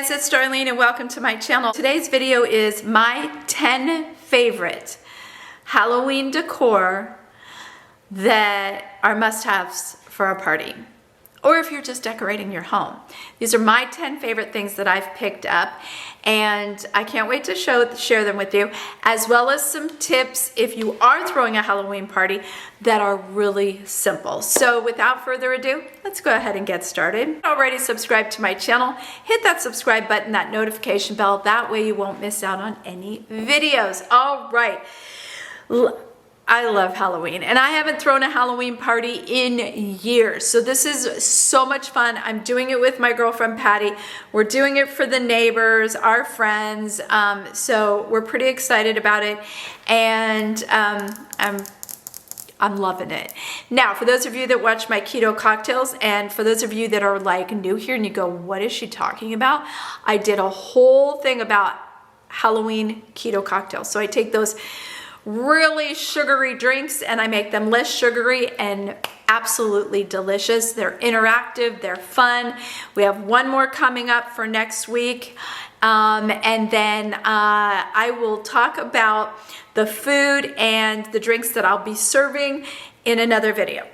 guys, it's Darlene and welcome to my channel. Today's video is my 10 favorite Halloween decor that are must-haves for a party, or if you're just decorating your home. These are my 10 favorite things that I've picked up, and I can't wait to share them with you, as well as some tips if you are throwing a Halloween party that are really simple. So without further ado, let's go ahead and get started. If you're already subscribed to my channel, hit that subscribe button, that notification bell, that way you won't miss out on any videos. All right. I love Halloween, and I haven't thrown a Halloween party in years. So this is so much fun. I'm doing it with my girlfriend, Patty. We're doing it for the neighbors, our friends. So we're pretty excited about it, and I'm loving it. Now, for those of you that watch my keto cocktails, and for those of you that are like new here and you go, what is she talking about? I did a whole thing about Halloween keto cocktails. So I take those really sugary drinks and I make them less sugary and absolutely delicious. They're interactive, they're fun. We have one more coming up for next week. And then I will talk about the food and the drinks that I'll be serving in another video.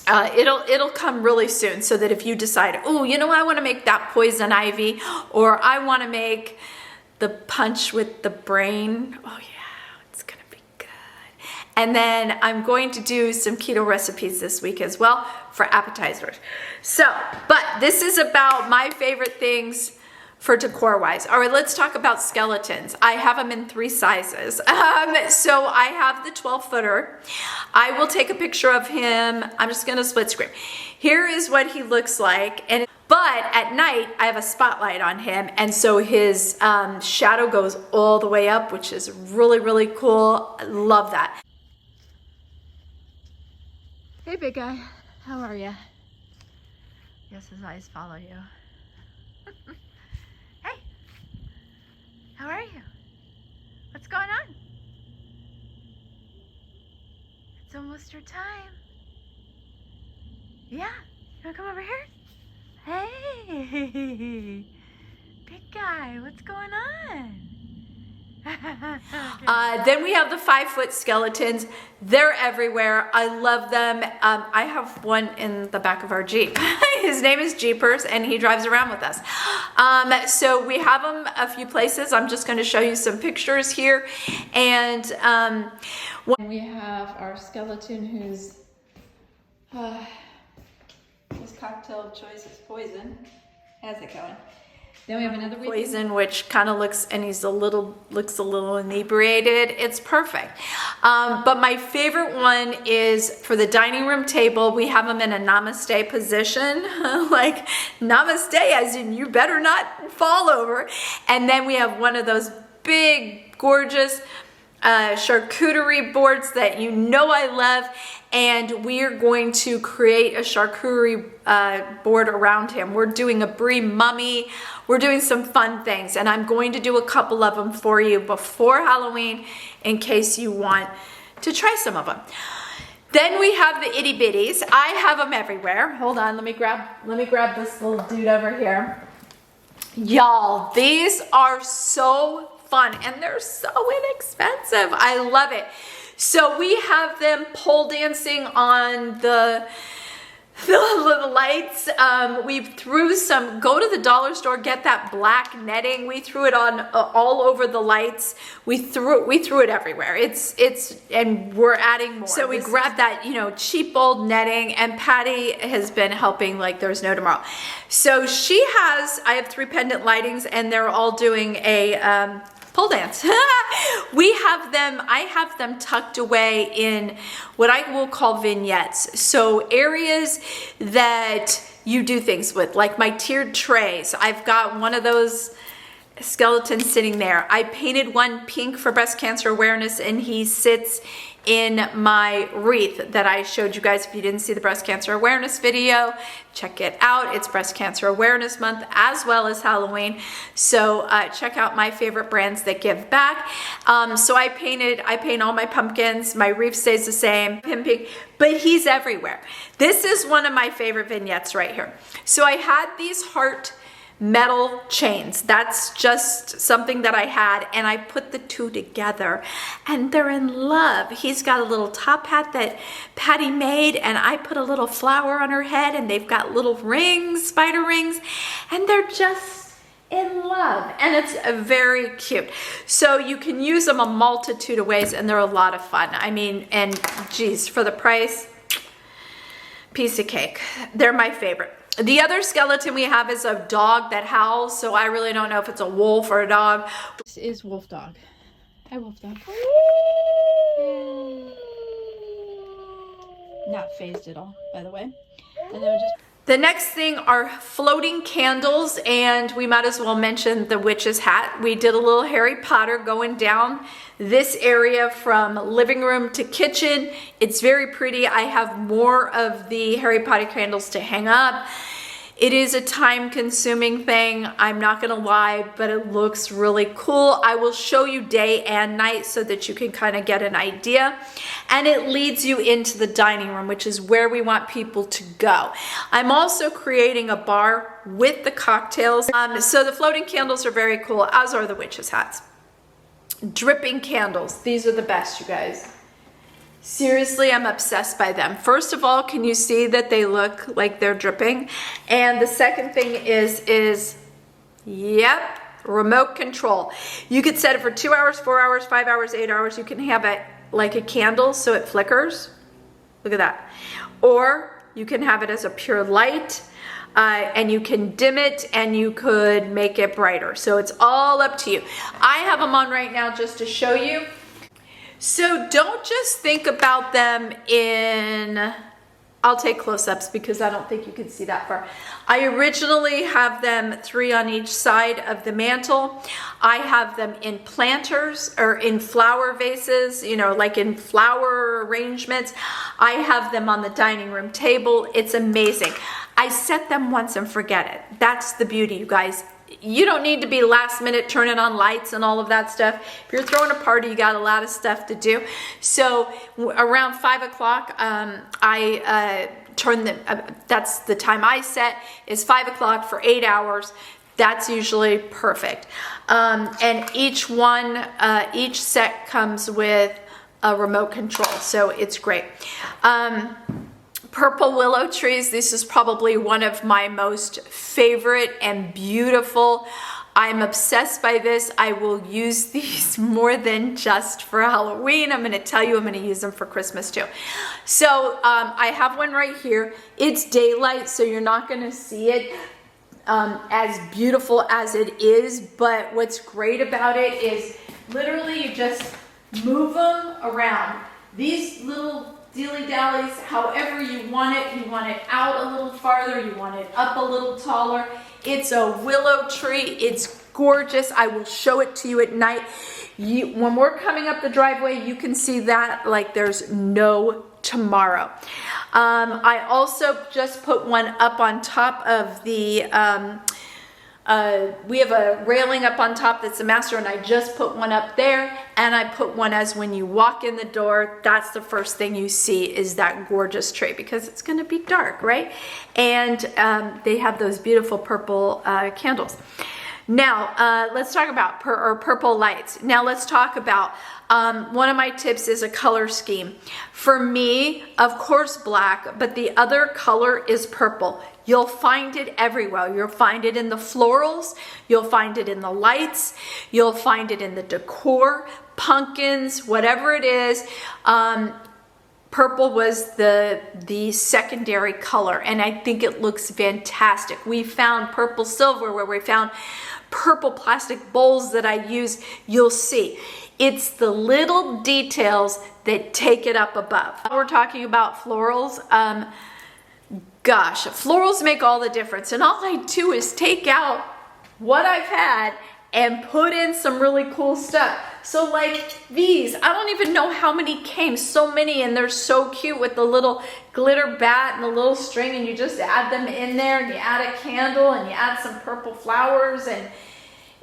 It'll come really soon, so that if you decide, oh, you know, I want to make that poison ivy, or I want to make the punch with the brain. Oh yeah. And then I'm going to do some keto recipes this week as well for appetizers. So, but this is about my favorite things for decor wise. All right, let's talk about skeletons. I have them in 3 sizes. So I have the 12-footer. I will take a picture of him. I'm just gonna split screen. Here is what he looks like. But at night, I have a spotlight on him, and so his shadow goes all the way up, which is really, really cool. I love that. Hey, big guy. How are you? Yes, his eyes follow you. Hey, how are you? What's going on? It's almost your time. Yeah, you wanna come over here? Hey, big guy, what's going on? Then we have the 5-foot skeletons. They're everywhere. I love them. I have one in the back of our Jeep. His name is Jeepers, and he drives around with us. So we have them a few places. I'm just going to show you some pictures here. And we have our skeleton who's his cocktail of choice is poison. How's it going? Then we have another poison, which kind of looks, and looks a little inebriated. It's perfect. But my favorite one is for the dining room table. We have them in a namaste position, like namaste, as in you better not fall over. And then we have one of those big, gorgeous charcuterie boards that you know I love, and we are going to create a charcuterie board around him. We're doing a brie mummy. We're doing some fun things, and I'm going to do a couple of them for you before Halloween in case you want to try some of them. Then we have the itty bitties. I have them everywhere. Hold on, let me grab this little dude over here. Y'all, these are so fun, and they're so inexpensive. I love it. So we have them pole dancing on the lights. We threw some, go to the dollar store, get that black netting. We threw it on all over the lights. We threw it everywhere. And we're adding more. So we grabbed that, you know, cheap old netting, and Patty has been helping like there's no tomorrow. So I have 3 pendant lightings, and they're all doing a pole dance. I have them tucked away in what I will call vignettes. So areas that you do things with, like my tiered trays. I've got one of those skeletons sitting there. I painted one pink for breast cancer awareness, and he sits in my wreath that I showed you guys. If you didn't see the breast cancer awareness video, check it out. It's breast cancer awareness month as well as Halloween. So check out my favorite brands that give back. So I paint all my pumpkins. My wreath stays the same, pink, but he's everywhere. This is one of my favorite vignettes right here. So I had these heart metal chains. That's just something that I had, and I put the two together and they're in love. He's got a little top hat that Patty made, and I put a little flower on her head, and they've got little rings, spider rings, and they're just in love, and it's very cute. So you can use them a multitude of ways, and they're a lot of fun. I mean, and geez, for the price, piece of cake. They're my favorite. The other skeleton we have is a dog that howls, so I really don't know if it's a wolf or a dog. This is Wolf Dog. Hi, Wolf Dog. Not phased at all, by the way. And then the next thing are floating candles, and we might as well mention the witch's hat. We did a little Harry Potter going down this area from living room to kitchen. It's very pretty. I have more of the Harry Potter candles to hang up. It is a time-consuming thing, I'm not gonna lie, but it looks really cool. I will show you day and night so that you can kind of get an idea. And it leads you into the dining room, which is where we want people to go. I'm also creating a bar with the cocktails. So the floating candles are very cool, as are the witch's hats. Dripping candles, these are the best, you guys. Seriously, I'm obsessed by them. First of all, can you see that they look like they're dripping? And the second thing is yep, remote control. You could set it for 2 hours, 4 hours, 5 hours, 8 hours. You can have it like a candle so it flickers. Look at that. Or you can have it as a pure light. And you can dim it, and you could make it brighter. So it's all up to you. I have them on right now just to show you. So don't just think about them in, I'll take close-ups because I don't think you can see that far. I originally have them 3 on each side of the mantle. I have them in planters or in flower vases, you know, like in flower arrangements. I have them on the dining room table. It's amazing. I set them once and forget it. That's the beauty, you guys. You don't need to be last minute turning on lights and all of that stuff. If you're throwing a party, you got a lot of stuff to do. So around 5 o'clock, I turn them, that's the time I set, is 5 o'clock for 8 hours. That's usually perfect. And each one, each set comes with a remote control, so it's great. Purple willow trees, this is probably one of my most favorite and beautiful. I'm obsessed by this. I will use these more than just for Halloween. I'm gonna tell you, I'm gonna use them for Christmas too. So I have one right here. It's daylight, so you're not gonna see it as beautiful as it is, but what's great about it is literally you just move them around. These little dilly-dallies, however you want it out a little farther, you want it up a little taller. It's a willow tree, it's gorgeous. I will show it to you at night. When we're coming up the driveway, you can see that like there's no tomorrow. I also just put one up on top of the, we have a railing up on top that's the master, and I just put one up there, and I put one as when you walk in the door, that's the first thing you see is that gorgeous tree because it's going to be dark, right? And they have those beautiful purple candles. Now, let's talk about purple lights. Now, let's talk about one of my tips is a color scheme. For me, of course, black, but the other color is purple. You'll find it everywhere. You'll find it in the florals. You'll find it in the lights. You'll find it in the decor, pumpkins, whatever it is. Purple was the secondary color, and I think it looks fantastic. We found purple silverware. We found purple plastic bowls that I use. You'll see. It's the little details that take it up above. We're talking about florals. Gosh, florals make all the difference, and all I do is take out what I've had and put in some really cool stuff. So like these, I don't even know how many came, so many, and they're so cute with the little glitter bat and the little string, and you just add them in there, and you add a candle, and you add some purple flowers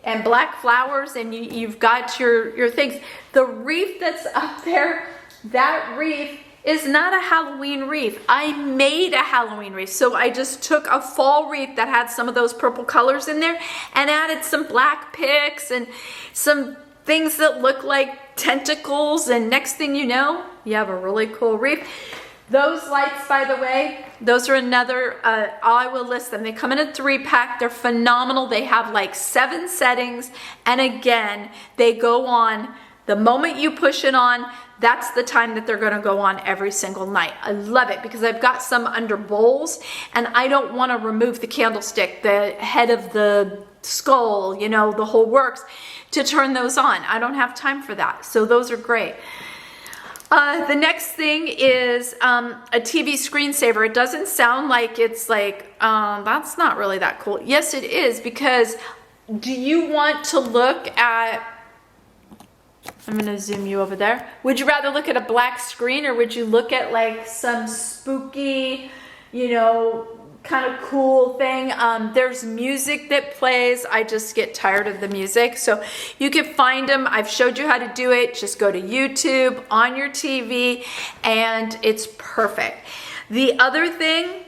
and black flowers, and you've got your things. The wreath that's up there, that wreath is not a Halloween wreath. I made a Halloween wreath. So I just took a fall wreath that had some of those purple colors in there and added some black picks and some things that look like tentacles, and next thing you know, you have a really cool wreath. Those lights, by the way, those are another, I will list them. They come in a 3-pack. They're phenomenal. They have like 7 settings. And again, they go on the moment you push it on. That's the time that they're gonna go on every single night. I love it because I've got some under bowls and I don't wanna remove the candlestick, the head of the skull, you know, the whole works, to turn those on. I don't have time for that. So those are great. The next thing is a TV screensaver. It doesn't sound like it's like, that's not really that cool. Yes, it is, because do you want to look at, I'm gonna zoom you over there. Would you rather look at a black screen, or would you look at like some spooky, you know, kind of cool thing? There's music that plays. I just get tired of the music. So you can find them. I've showed you how to do it. Just go to YouTube on your TV and it's perfect. The other thing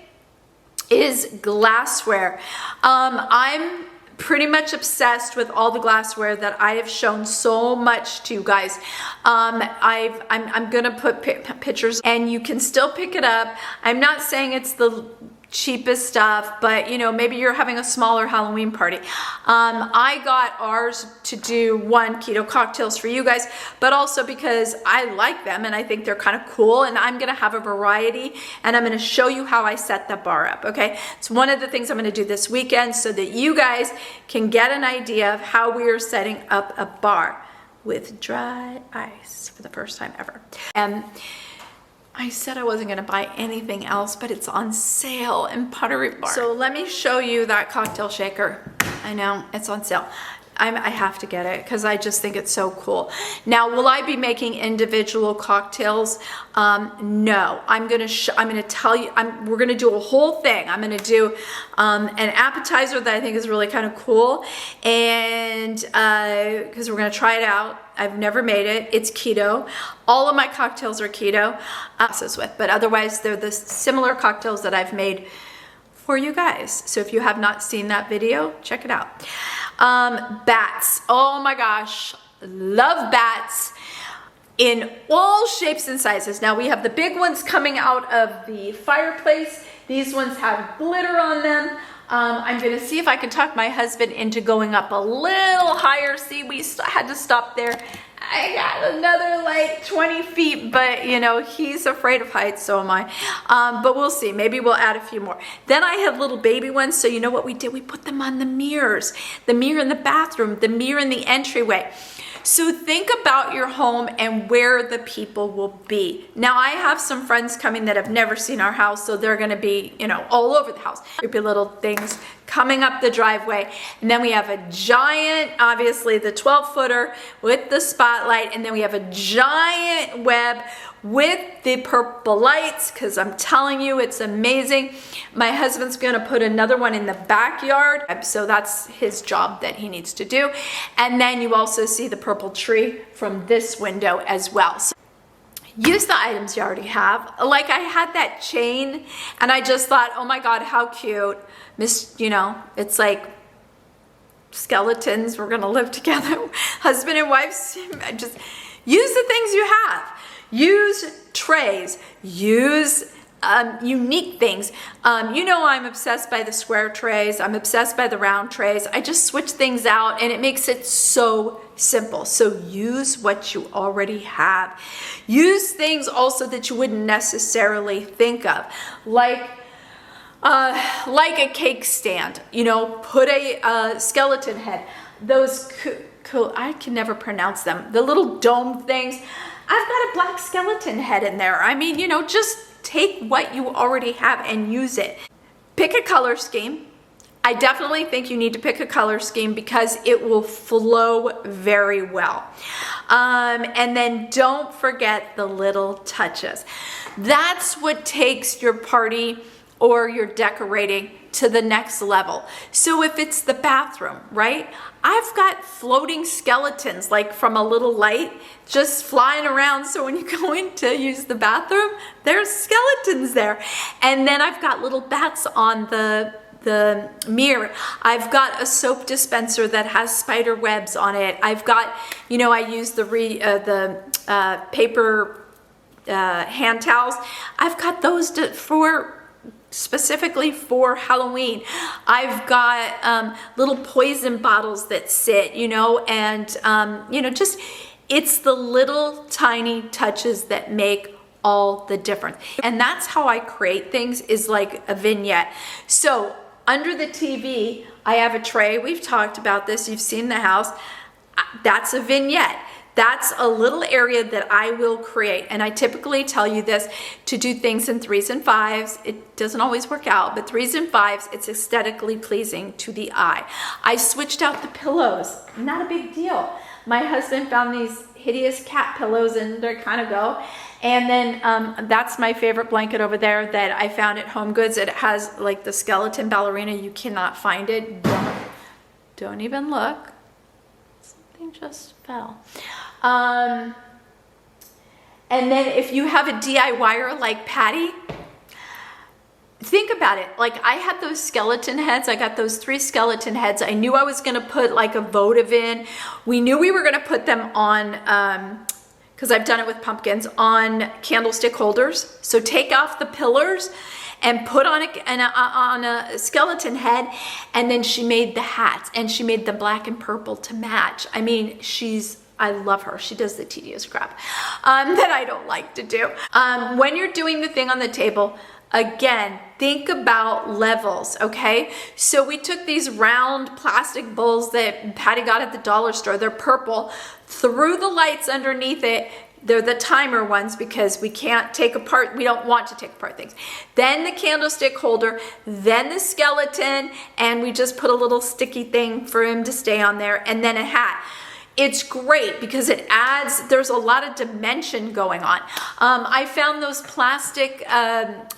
is glassware. I'm pretty much obsessed with all the glassware that I have shown so much to you guys. I'm gonna put pictures and you can still pick it up. I'm not saying it's the cheapest stuff, but you know, maybe you're having a smaller Halloween party. I got ours to do keto cocktails for you guys, but also because I like them and I think they're kind of cool, and I'm gonna have a variety and I'm gonna show you how I set the bar up, okay? It's one of the things I'm gonna do this weekend so that you guys can get an idea of how we are setting up a bar with dry ice for the first time ever. And I said I wasn't gonna buy anything else, but it's on sale in Pottery Barn. So let me show you that cocktail shaker. I know, it's on sale. I have to get it because I just think it's so cool. Now, will I be making individual cocktails? No, I'm gonna tell you, we're gonna do a whole thing. I'm gonna do an appetizer that I think is really kind of cool, and because we're gonna try it out. I've never made it. It's keto. All of my cocktails are keto, but otherwise they're the similar cocktails that I've made for you guys. So if you have not seen that video, check it out. Bats. Oh my gosh, love bats in all shapes and sizes. Now we have the big ones coming out of the fireplace. These ones have glitter on them. I'm gonna see if I can talk my husband into going up a little higher. See, we had to stop there. I got another like 20 feet, but you know, he's afraid of heights, so am I. But we'll see, maybe we'll add a few more. Then I have little baby ones, so you know what we did? We put them on the mirrors. The mirror in the bathroom, the mirror in the entryway. So think about your home and where the people will be. Now I have some friends coming that have never seen our house, so they're gonna be, you know, all over the house. Creepy little things coming up the driveway. And then we have a giant, obviously the 12-footer with the spotlight, and then we have a giant web with the purple lights, because I'm telling you, it's amazing. My husband's gonna put another one in the backyard, so that's his job that he needs to do. And then you also see the purple tree from this window as well. So use the items you already have. Like I had that chain and I just thought, oh my God, how cute. You know, it's like skeletons, we're gonna live together. Husband and wife, just use the things you have. Use trays, use unique things. You know, I'm obsessed by the square trays. I'm obsessed by the round trays. I just switch things out and it makes it so simple. So use what you already have. Use things also that you wouldn't necessarily think of, like a cake stand. You know, put a skeleton head. Those I can never pronounce them. The little dome things. I've got a black skeleton head in there. I mean, you know, just take what you already have and use it. Pick a color scheme. I definitely think you need to pick a color scheme because it will flow very well. And then don't forget the little touches. That's what takes your party or you're decorating to the next level. So if it's the bathroom, right? I've got floating skeletons, like from a little light, just flying around. So when you go in to use the bathroom, there's skeletons there. And then I've got little bats on the mirror. I've got a soap dispenser that has spider webs on it. I've got, you know, I use the paper hand towels. I've got those specifically for Halloween. I've got little poison bottles that sit, you know, and you know, just it's the little tiny touches that make all the difference. And that's how I create things, is like a vignette. So under the TV, I have a tray. We've talked about this. You've seen the house. That's a vignette. That's a little area that I will create. And I typically tell you this, to do things in 3s and 5s. It doesn't always work out, but 3s and 5s, it's aesthetically pleasing to the eye. I switched out the pillows. Not a big deal. My husband found these hideous cat pillows, and they kind of go. And then that's my favorite blanket over there that I found at Home Goods. It has like the skeleton ballerina. You cannot find it. Don't even look. Something just fell. And then if you have a DIYer like Patty, think about it. Like, I had those skeleton heads. I got those 3 skeleton heads. I knew I was going to put like a votive in. We knew we were going to put them on, because I've done it with pumpkins, on candlestick holders. So take off the pillars and put on a skeleton head. And then she made the hats, and she made the black and purple to match. I mean, I love her. She does the tedious crap that I don't like to do. When you're doing the thing on the table, again, think about levels, okay? So we took these round plastic bowls that Patty got at the dollar store. They're purple. Threw the lights underneath it. They're the timer ones because we can't take apart, we don't want to take apart things. Then the candlestick holder, then the skeleton, and we just put a little sticky thing for him to stay on there, and then a hat. It's great because it adds, there's a lot of dimension going on. I found those plastic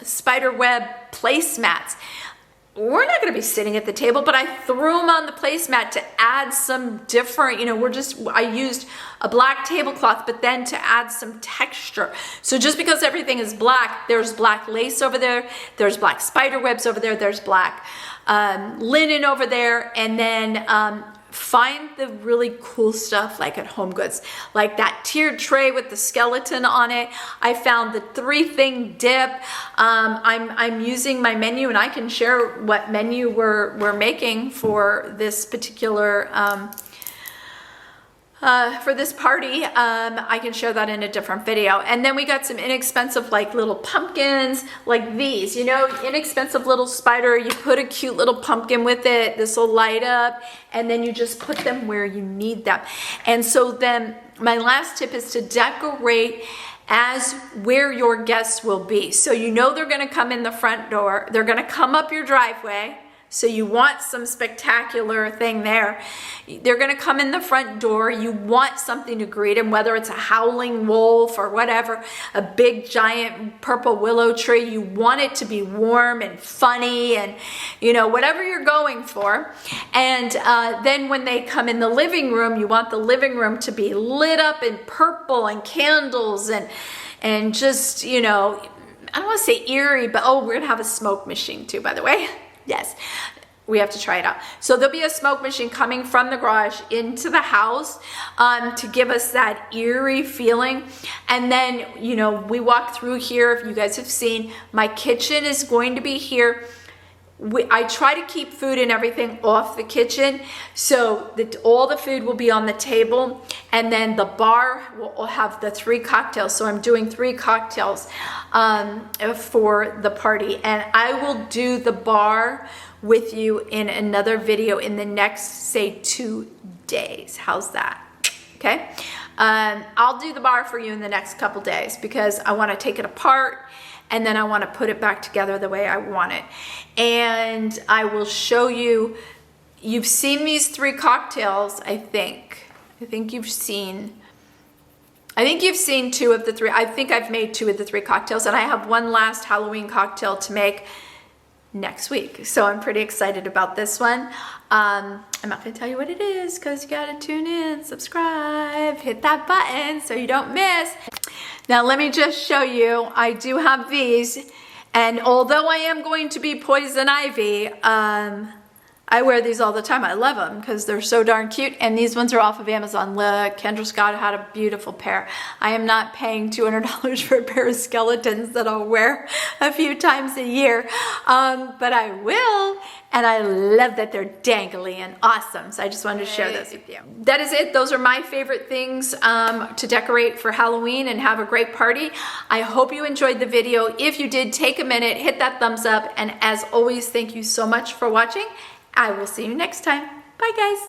spider web placemats. We're not going to be sitting at the table, but I threw them on the placemat to add some different, you know, I used a black tablecloth, but then to add some texture. So just because everything is black, there's black lace over there, there's black spider webs over there, there's black linen over there, and then find the really cool stuff like at Home Goods, like that tiered tray with the skeleton on it. I found the 3-thing dip. I'm using my menu, and I can share what menu we're making for this particular for this party. I can share that in a different video. And then we got some inexpensive like little pumpkins like these, you know, inexpensive little spider. You put a cute little pumpkin with it. This will light up, and then you just put them where you need them. And so then my last tip is to decorate as where your guests will be. So you know they're going to come in the front door. They're going to come up your driveway. So you want some spectacular thing there. They're going to come in the front door. You want something to greet them, whether it's a howling wolf or whatever, a big giant purple willow tree. You want it to be warm and funny and, you know, whatever you're going for. And then when they come in the living room, you want the living room to be lit up in purple and candles and just, you know, I don't want to say eerie, but oh, we're going to have a smoke machine too, by the way. Yes, we have to try it out. So there'll be a smoke machine coming from the garage into the house to give us that eerie feeling. And then, you know, we walk through here. If you guys have seen, my kitchen is going to be here. I try to keep food and everything off the kitchen so that all the food will be on the table, and then the bar will have the 3 cocktails. So I'm doing 3 cocktails for the party, and I will do the bar with you in another video in the next, say, 2 days. How's that? Okay. I'll do the bar for you in the next couple days because I want to take it apart, and then I want to put it back together the way I want it. And I will show you, you've seen these 3 cocktails, I think. I think you've seen 2 of the 3. I think I've made 2 of the 3 cocktails, and I have one last Halloween cocktail to make next week. So I'm pretty excited about this one. I'm not gonna tell you what it is because you gotta tune in, subscribe, hit that button so you don't miss. Now let me just show you, I do have these, and although I am going to be Poison Ivy, I wear these all the time. I love them because they're so darn cute, and these ones are off of Amazon. Look, Kendra Scott had a beautiful pair. I am not paying $200 for a pair of skeletons that I'll wear a few times a year, but I will, and I love that they're dangly and awesome. So I just wanted to share this with you. That is it. Those are my favorite things to decorate for Halloween and have a great party. I hope you enjoyed the video. If you did, take a minute, hit that thumbs up, and as always, thank you so much for watching. I will see you next time. Bye, guys.